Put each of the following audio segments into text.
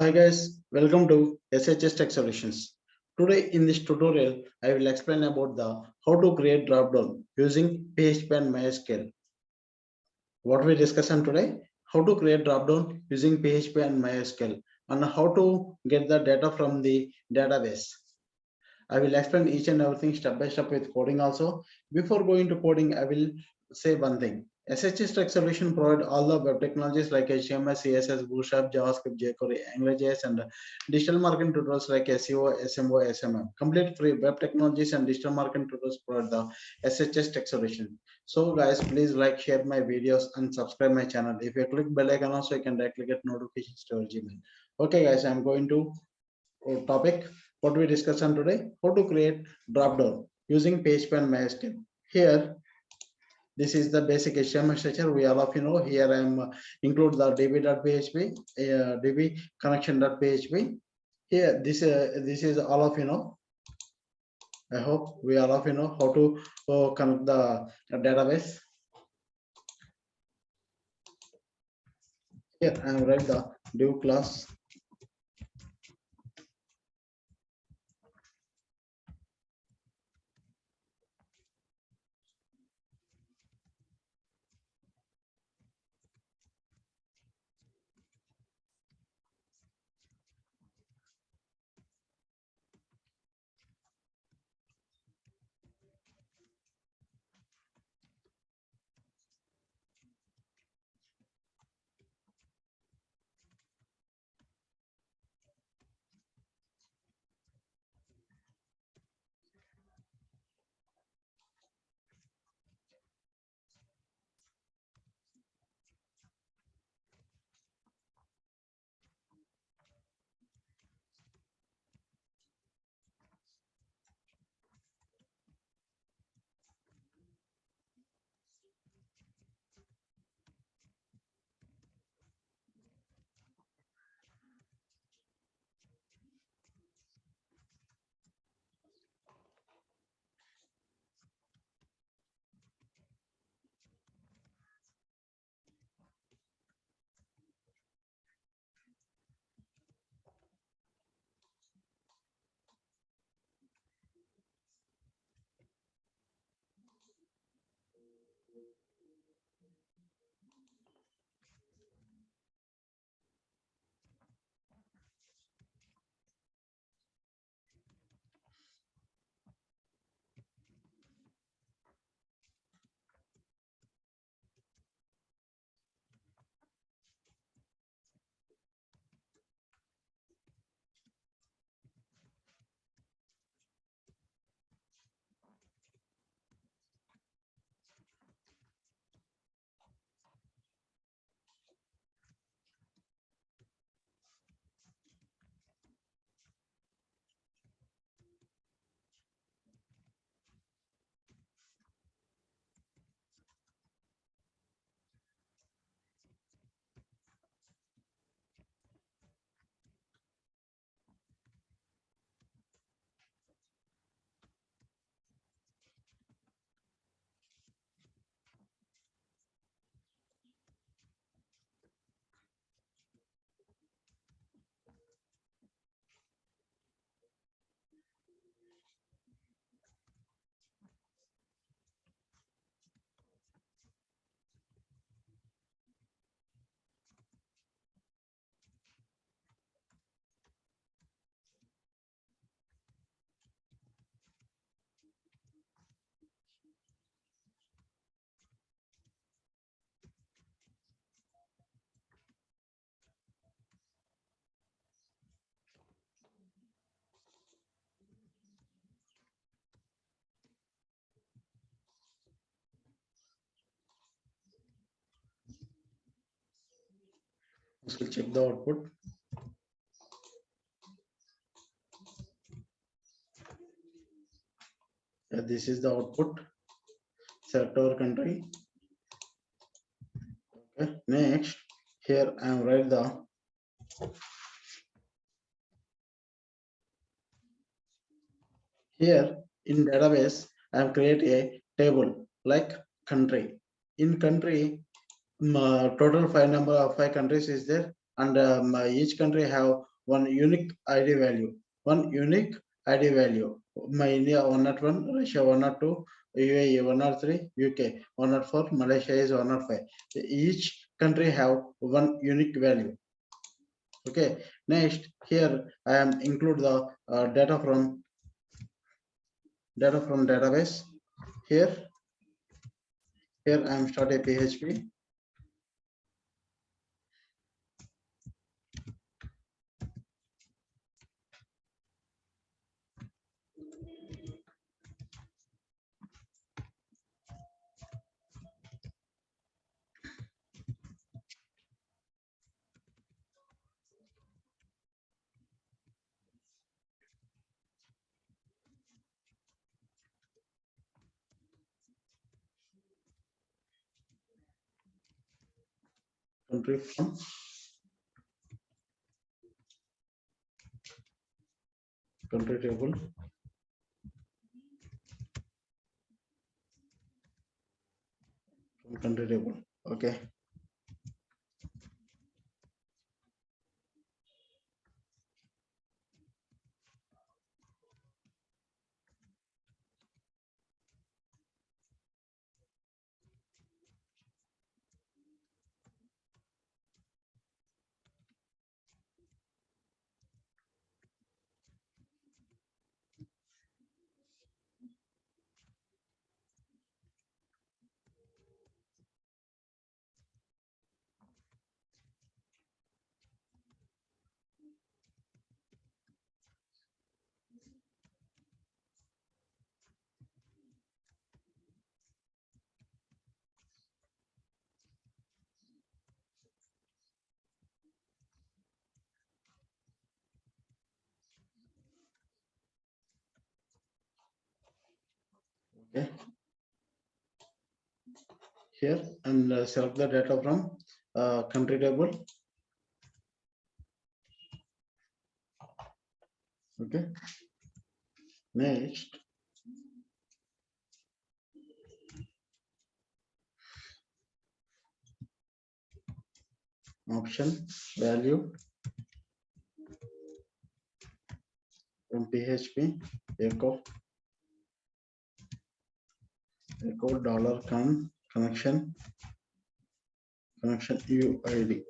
Hi guys, welcome to SHS Tech Solutions. Today in this tutorial, I will explain about the how to create dropdown using PHP and MySql. What we discuss on today, how to create dropdown using PHP and MySql and how to get the data from the database. I will explain each and everything step by step with coding also. Before going to coding, I will say one thing. SHS Tech Solution provide all the web technologies like HTML, CSS, Bootstrap, JavaScript, jQuery, AngularJS, and digital marketing tutorials like SEO, SMO, SMM. Complete free web technologies and digital marketing tutorials provide the SHS Tech Solution. So guys, please like, share my videos and subscribe my channel. If you click bell icon also, you can directly get notifications to your Gmail. Okay guys, I'm going to topic what we discuss on today, how to create dropdown using PHP and MySql. Here this is the basic HTML structure. We all of you know. Here I am include the db.php, db connection.php. Here this is all of you know. I hope we all of you know how to connect the database. Here I am write the div class. Let's check the output. This is the output. Select our country. Okay. Next, here I am write the here in database I have create a table like country. In country, total five countries is there, and each country have one unique ID value. One unique ID value. My India 101, Russia 102, UAE 103, UK 104, Malaysia is 105. Each country have one unique value. Okay. Next, here I am include the data from database. Here I am start a PHP. Country from country table. From country table. Okay. Okay. Here and select the data from country table. Okay. Next, option value from PHP echo dollar connection UID.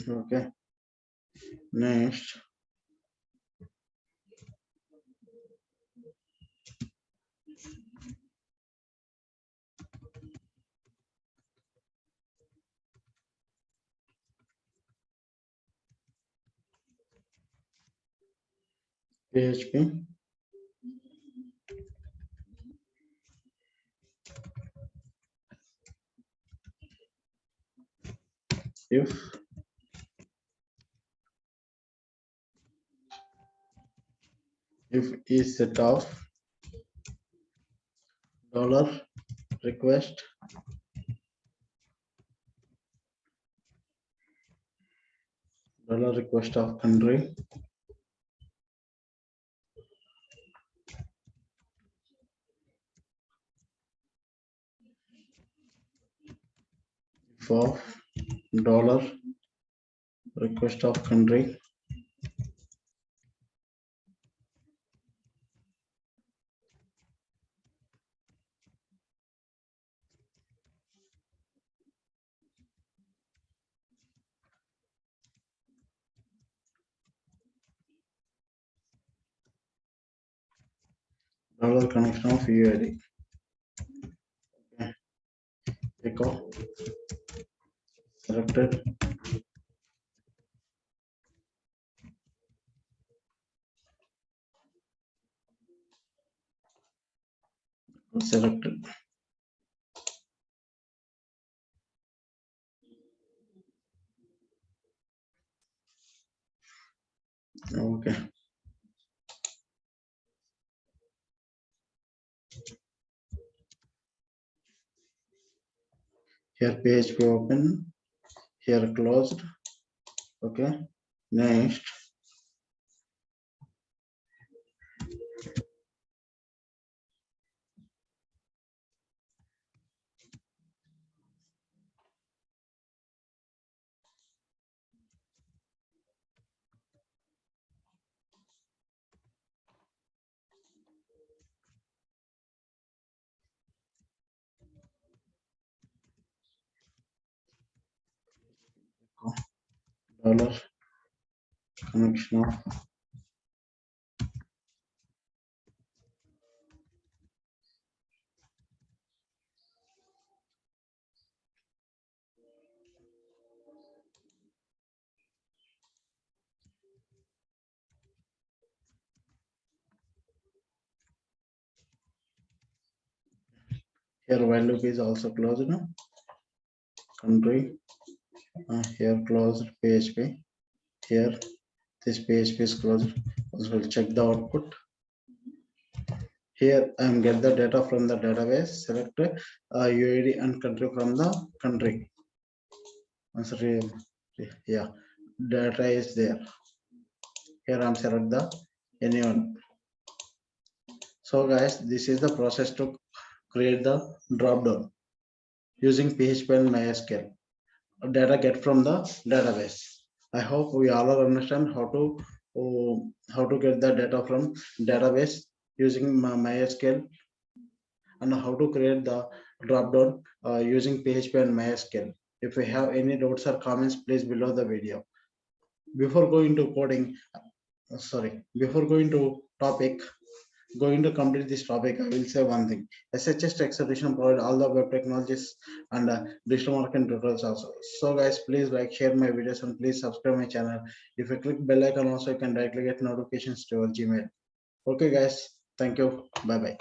Okay. Next, PHP if is set of dollar request of country for dollar request of country dollar connection of UID. Okay. Echo selected. Selected. Okay. Here PHP open, here closed. Okay. Next, dollar connection of here while loop is also closed. Country here closed PHP. Here this PHP is closed. Also we'll check the output. Here I am get the data from the database. Select UID and country from the country. Sorry, yeah, data is there. Here I am select the anyone. So guys, this is the process to create the dropdown using PHP and MySQL. Data get from the database. I hope we all understand how to get the data from database using MySQL and how to create the dropdown using PHP and MySQL. If you have any doubts or comments, please below the video. Before going to coding, before going to topic, going to complete this topic, I will say one thing. SHS Tech Solution provide all the web technologies and digital marketing tutorials also. So guys, please like, share my videos and please subscribe my channel. If you click bell icon also, you can directly get notifications to your Gmail. Okay guys, thank you. Bye bye.